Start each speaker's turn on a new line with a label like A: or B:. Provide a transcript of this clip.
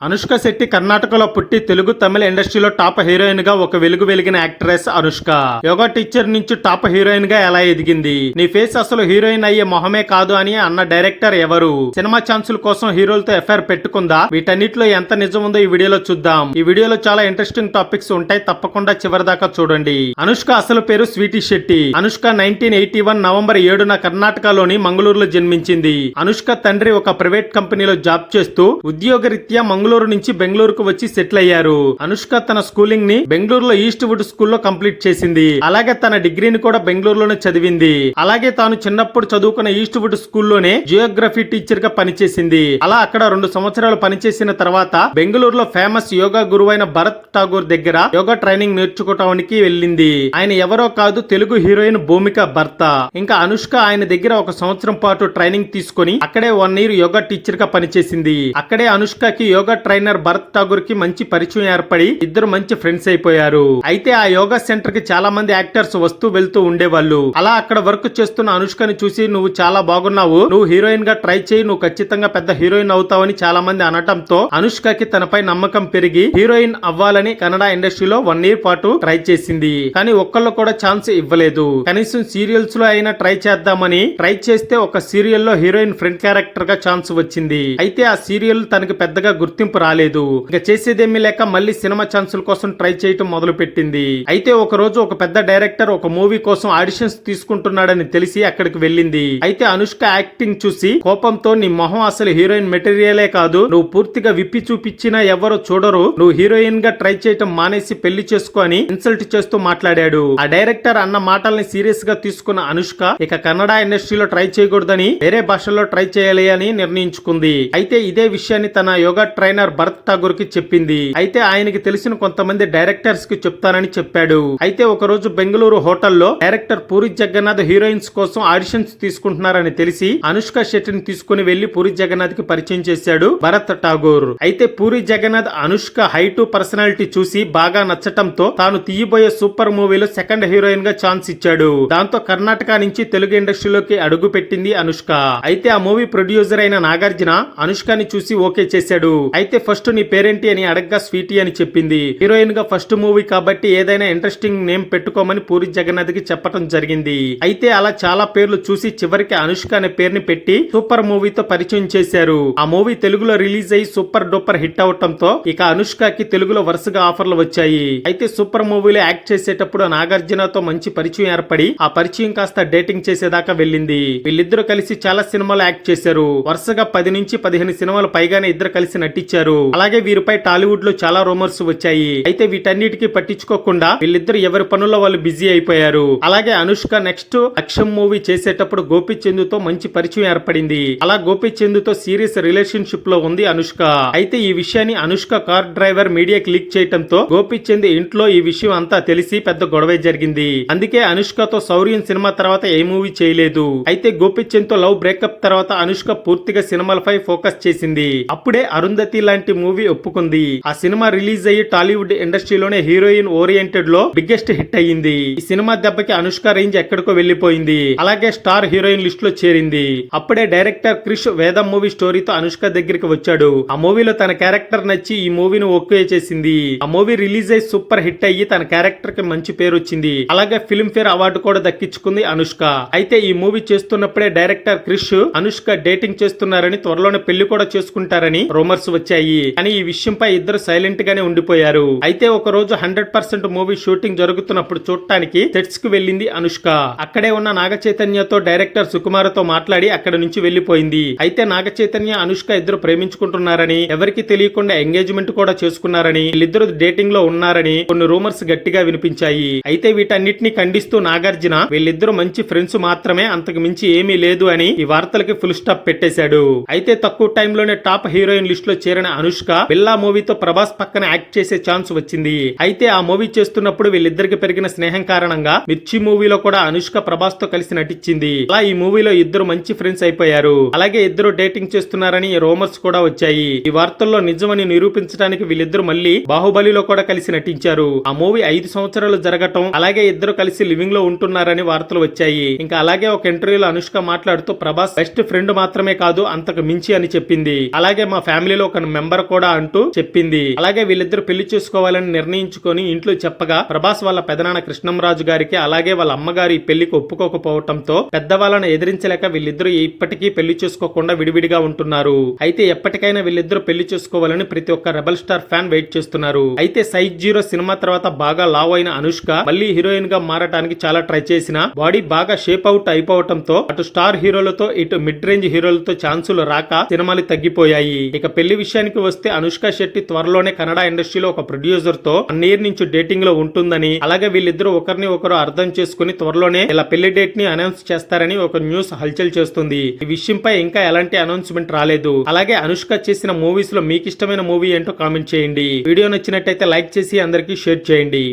A: అనుష్క శెట్టి కర్ణాటకలో పుట్టి తెలుగు తమిళ ఇండస్ట్రీలో టాప్ హీరోయిన్ గా ఒక వెలుగు వెలిగిన యాక్ట్రెస్ అనుష్క. యోగా టీచర్ నుంచి టాప్ హీరోయిన్ గా ఎలా ఎదిగింది, నీ ఫేస్ అసలు హీరోయిన్ అయ్యే మొహమే కాదు అని అన్న డైరెక్టర్ ఎవరు, సినిమా ఛాన్సుల కోసం హీరోలతో ఎఫ్ఐఆర్ పెట్టుకుందా, వీటన్నిటిలో ఎంత నిజం ఉందో ఈ వీడియోలో చూద్దాం. ఈ వీడియోలో చాలా ఇంట్రెస్టింగ్ టాపిక్స్ ఉంటాయి, తప్పకుండా చివరిదాకా చూడండి. అనుష్క అసలు పేరు స్వీటీ శెట్టి. అనుష్క 1981 నవంబర్ 7న కర్ణాటకలోని మంగళూరులో జన్మించింది. అనుష్క తండ్రి ఒక ప్రైవేట్ కంపెనీలో జాబ్ చేస్తూ ఉద్యోగరీత్యా మంగళూరు నుంచి బెంగళూరుకు వచ్చి సెటిల్ అయ్యారు. అనుష్క తన స్కూలింగ్ ని బెంగళూరులో ఈస్ట్ వుడ్ స్కూల్లో కంప్లీట్ చేసింది. అలాగే తన డిగ్రీని కూడా బెంగళూరులోనే చదివింది. అలాగే తాను చిన్నప్పుడు చదువుకున్న ఈస్ట్ వుడ్ స్కూల్లోనే జియోగ్రఫీ టీచర్ గా పనిచేసింది. అలా అక్కడ 2 సంవత్సరాలు పనిచేసిన తర్వాత బెంగళూరులో ఫేమస్ యోగా గురువైన భరత్ ఠాగూర్ దగ్గర యోగా ట్రైనింగ్ నేర్చుకోవడానికి వెళ్ళింది. ఆయన ఎవరో కాదు, తెలుగు హీరోయిన్ భూమిక భర్త. ఇంకా అనుష్క ఆయన దగ్గర 1 సంవత్సరం పాటు ట్రైనింగ్ తీసుకుని అక్కడే 1 ఇయర్ యోగా టీచర్ గా పనిచేసింది. అక్కడే అనుష్కకి యోగా ట్రైనర్ భరత్ ఠాగూర్ కి మంచి పరిచయం ఏర్పడి ఇద్దరు మంచి ఫ్రెండ్స్ అయిపోయారు. అయితే ఆ యోగా సెంటర్ కి చాలా మంది యాక్టర్స్ వస్తూ వెళ్తూ ఉండేవాళ్ళు. అలా అక్కడ వర్క్ చేస్తున్న అనుష్కని చూసి, నువ్వు చాలా బాగున్నావు, నువ్వు హీరోయిన్ గా ట్రై చేయి, నువ్వు ఖచ్చితంగా పెద్ద హీరోయిన్ అవుతావని చాలా మంది అనటంతో అనుష్కకి తనపై నమ్మకం పెరిగి హీరోయిన్ అవ్వాలని కన్నడ ఇండస్ట్రీలో 1 ఇయర్ పాటు ట్రై చేసింది. కానీ ఒక్కళ్ళు కూడా ఛాన్స్ ఇవ్వలేదు. కనీసం సీరియల్స్ లో అయినా ట్రై చేద్దామని ట్రై చేస్తే ఒక సీరియల్ లో హీరోయిన్ ఫ్రెండ్ క్యారెక్టర్ గా ఛాన్స్ వచ్చింది. అయితే ఆ సీరియల్ తనకి పెద్దగా గుర్తింపు రాలేదు. ఇక చేసేదేమీ లేక మళ్ళీ సినిమా ఛాన్సుల కోసం ట్రై చేయటం మొదలు పెట్టింది. అయితే ఒక రోజు ఒక పెద్ద డైరెక్టర్ ఒక మూవీ కోసం ఆడిషన్స్ తీసుకుంటున్నాడని తెలిసి అక్కడికి వెళ్ళింది. అయితే అనుష్క యాక్టింగ్ చూసి కోపంతో, నీ మొహం అసలు హీరోయిన్ మెటీరియలే కాదు, నువ్వు పూర్తిగా విప్పి చూపించినా ఎవరు చూడరు, నువ్వు హీరోయిన్ గా ట్రై చేయటం మానేసి పెళ్లి చేసుకో అని ఇన్సల్ట్ చేస్తూ మాట్లాడాడు. ఆ డైరెక్టర్ అన్న మాటల్ని సీరియస్ గా తీసుకున్న అనుష్క ఇక కన్నడ ఇండస్ట్రీలో ట్రై చేయకూడదని వేరే భాషల్లో ట్రై చేయాలి అని నిర్ణయించుకుంది. అయితే ఇదే విషయాన్ని తన యోగా ట్రైనర్ భరత్ ఠాగూర్ కి చెప్పింది. అయితే ఆయనకి తెలిసిన కొంతమంది డైరెక్టర్స్ కి చెప్తానని చెప్పాడు. అయితే ఒక రోజు బెంగళూరు హోటల్లో డైరెక్టర్ పూరి జగన్నాథ్ హీరోయిన్స్ కోసం ఆడిషన్స్ తీసుకుంటున్నారని తెలిసి అనుష్క శెట్టిని తీసుకుని వెళ్లి పూరి జగన్నాథ్ కి పరిచయం చేశాడు భరత్ ఠాగూర్. అయితే పూరి జగన్నాథ్ అనుష్క హైట్ పర్సనాలిటీ చూసి బాగా నచ్చటంతో తాను తీయబోయే సూపర్ మూవీలో సెకండ్ హీరోయిన్ గా ఛాన్స్ ఇచ్చాడు. దాంతో కర్ణాటక నుంచి తెలుగు ఇండస్ట్రీలోకి అడుగు పెట్టింది అనుష్క. అయితే ఆ మూవీ ప్రొడ్యూసర్ అయిన నాగార్జున అనుష్కని చూసి ఓకే చేశాడు. అయితే ఫస్ట్ నీ పేరేంటి అని అడగ్గా స్వీటీ అని చెప్పింది. హీరోయిన్ గా ఫస్ట్ మూవీ కాబట్టి ఏదైనా ఇంట్రెస్టింగ్ నేమ్ పెట్టుకోమని పూరి జగన్నాథ్ కి చెప్పడం జరిగింది. అయితే అలా చాలా పేర్లు చూసి చివరికి అనుష్క అనే పేరుని పెట్టి సూపర్ మూవీతో పరిచయం చేశారు. ఆ మూవీ తెలుగులో రిలీజ్ అయ్యి సూపర్ డూపర్ హిట్ అవటంతో ఇక అనుష్కకి తెలుగులో వరుసగా ఆఫర్లు వచ్చాయి. అయితే సూపర్ మూవీలో యాక్ట్ చేసేటప్పుడు నాగార్జునతో మంచి పరిచయం ఏర్పడి ఆ పరిచయం కాస్త డేటింగ్ చేసేదాకా వెళ్ళింది. వీళ్ళిద్దరూ కలిసి చాలా సినిమాలు యాక్ట్ చేశారు. వరుసగా 10 నుంచి 15 సినిమాలు పైగానే ఇద్దరు కలిసి నటించారు. అలాగే వీరిపై టాలీవుడ్ లో చాలా రూమర్స్ వచ్చాయి. అయితే వీటన్నిటికీ పట్టించుకోకుండా వీళ్ళిద్దరు ఎవరి పనుల్లో వాళ్ళు బిజీ అయిపోయారు. అలాగే అనుష్క నెక్స్ట్ అక్షం మూవీ చేసేటప్పుడు గోపీచందుతో మంచి పరిచయం ఏర్పడింది. అలా గోపీచందుతో సీరియస్ రిలేషన్షిప్ లో ఉంది అనుష్క. అయితే ఈ విషయాన్ని అనుష్క కార్ డ్రైవర్ మీడియాకి లీక్ చేయడంతో గోపీచంద్ ఇంట్లో ఈ విషయం అంతా తెలిసి పెద్ద గొడవే జరిగింది. అందుకే అనుష్కతో శౌర్యం సినిమా తర్వాత ఏ మూవీ చేయలేదు. అయితే గోపీచంద్ తో లవ్ బ్రేకప్ తర్వాత అనుష్క పూర్తిగా సినిమాలపై ఫోకస్ చేసింది. అప్పుడే అరుంధతి లాంటి మూవీ ఒప్పుకుంది. ఆ సినిమా రిలీజ్ అయ్యి టాలీవుడ్ ఇండస్ట్రీలోనే హీరోయిన్ ఓరియంటెడ్ లో బిగ్గెస్ట్ హిట్ అయ్యింది. ఈ సినిమా దెబ్బకి అనుష్క రేంజ్ ఎక్కడికో వెళ్లిపోయింది. అలాగే స్టార్ హీరోయిన్ లిస్ట్ లో చేరింది. అప్పుడే డైరెక్టర్ క్రిష్ వేదం మూవీ స్టోరీతో అనుష్క దగ్గరికి వచ్చాడు. ఆ మూవీలో తన క్యారెక్టర్ నచ్చి ఈ మూవీని ఓకే చేసింది. ఆ మూవీ రిలీజ్ అయ్యి సూపర్ హిట్ అయ్యి తన క్యారెక్టర్ కి మంచి పేరు వచ్చింది. అలాగే ఫిల్మ్ ఫేర్ అవార్డు కూడా దక్కించుకుంది అనుష్క. అయితే ఈ మూవీ చేస్తున్నప్పుడే డైరెక్టర్ క్రిష్ అనుష్క డేటింగ్ చేస్తున్నారని, త్వరలోనే పెళ్లి కూడా చేసుకుంటారని రూమర్స్ వచ్చాయి. కానీ ఈ విషయంపై ఇద్దరు సైలెంట్ గానే ఉండిపోయారు. అయితే ఒక రోజు 100% మూవీ షూటింగ్ జరుగుతున్నప్పుడు చూడటానికి సెట్స్ కు వెళ్ళింది అనుష్క. అక్కడే ఉన్న నాగ చైతన్యతో డైరెక్టర్ సుకుమార్తో మాట్లాడి అక్కడ నుంచి వెళ్లిపోయింది. అయితే నాగ చైతన్య అనుష్క ఇద్దరు ప్రేమించుకుంటున్నారని, ఎవరికి తెలియకుండా ఎంగేజ్మెంట్ కూడా చేసుకున్నారని, వీళ్ళిద్దరు డేటింగ్ లో ఉన్నారని కొన్ని రూమర్స్ గట్టిగా వినిపించాయి. అయితే వీటన్నిటిని ఖండిస్తూ నాగార్జున వీళ్ళిద్దరూ మంచి ఫ్రెండ్స్ మాత్రమే, అంతకు మించి ఏమీ లేదు అని ఈ వార్తలకి ఫుల్ స్టాప్ పెట్టేశాడు. అయితే తక్కువ టైంలోనే టాప్ హీరోయిన్ లిస్ట్ లో చేరిన అనుష్క బిల్లా మూవీతో ప్రభాస్ పక్కన యాక్ట్ చేసే ఛాన్స్ వచ్చింది. అయితే ఆ మూవీ చేస్తున్నప్పుడు వీళ్ళిద్దరికి పెరిగిన స్నేహం కారణంగా మిర్చి మూవీలో కూడా అనుష్క ప్రభాస్ తో కలిసి నటించింది. అలా ఈ మూవీలో ఇద్దరు మంచి ఫ్రెండ్స్ అయిపోయారు. అలాగే ఇద్దరు డేటింగ్ చేస్తున్నారని రూమర్స్ కూడా వచ్చాయి. ఈ వార్తల్లో నిజమని నిరూపించడానికి వీళ్ళిద్దరు మళ్ళీ బాహుబలిలో కూడా కలిసి నటించారు. ఆ మూవీ 5 సంవత్సరాలు జరగటం, అలాగే ఇద్దరు కలిసి లివింగ్ లో ఉంటున్నారని వార్తలు వచ్చాయి. ఇంకా అలాగే ఒక ఇంటర్వ్యూలో అనుష్క మాట్లాడుతూ ప్రభాస్ బెస్ట్ ఫ్రెండ్ మాత్రమే కాదు, అంతకు మించి అని చెప్పింది. అలాగే మా ఫ్యామిలీలో ఒక మన మెంబర్ కూడా అంటూ చెప్పింది. అలాగే వీళ్ళిద్దరు పెళ్లి చేసుకోవాలని నిర్ణయించుకొని ఇంట్లో చెప్పగా ప్రభాస్ వాళ్ళ పెదనాన్న కృష్ణంరాజు గారికి అలాగే వాళ్ళ అమ్మగారు ఈ పెళ్లికి ఒప్పుకోకపోవడంతో పెద్దవాళ్ళను ఎదిరించలేక వీళ్ళిద్దరూ ఇప్పటికీ పెళ్లి చేసుకోకుండా విడివిడిగా ఉంటున్నారు. అయితే ఎప్పటికైనా వీళ్ళిద్దరూ పెళ్లి చేసుకోవాలని ప్రతి ఒక్క రెబల్ స్టార్ ఫ్యాన్ వెయిట్ చేస్తున్నారు. అయితే సైజ్ 0 సినిమా తర్వాత బాగా లావ్ అయిన అనుష్క మళ్ళీ హీరోయిన్ గా మారటానికి చాలా ట్రై చేసిన బాడీ బాగా షేప్ అవుట్ అయిపోవటంతో అటు స్టార్ హీరోలతో ఇటు మిడ్ రేంజ్ హీరోలతో ఛాన్సులు రాక సినిమాలు తగ్గిపోయాయి. ఇక పెళ్లి విషయానికి వస్తే అనుష్క శెట్టి త్వరలోనే కన్నడ ఇండస్ట్రీలో ఒక ప్రొడ్యూసర్ తో 1 year నుంచి డేటింగ్ లో ఉంటుందని, అలాగే వీళ్ళిద్దరూ ఒకరిని ఒకరు అర్థం చేసుకుని త్వరలోనే ఇలా పెళ్లి డేట్ ని అనౌన్స్ చేస్తారని ఒక న్యూస్ హల్చల్ చేస్తుంది. ఈ విషయంపై ఇంకా ఎలాంటి అనౌన్స్మెంట్ రాలేదు. అలాగే అనుష్క చేసిన మూవీస్ లో మీకు ఇష్టమైన మూవీ ఏంటో కామెంట్ చేయండి. వీడియో నచ్చినట్టయితే లైక్ చేసి అందరికీ షేర్ చేయండి.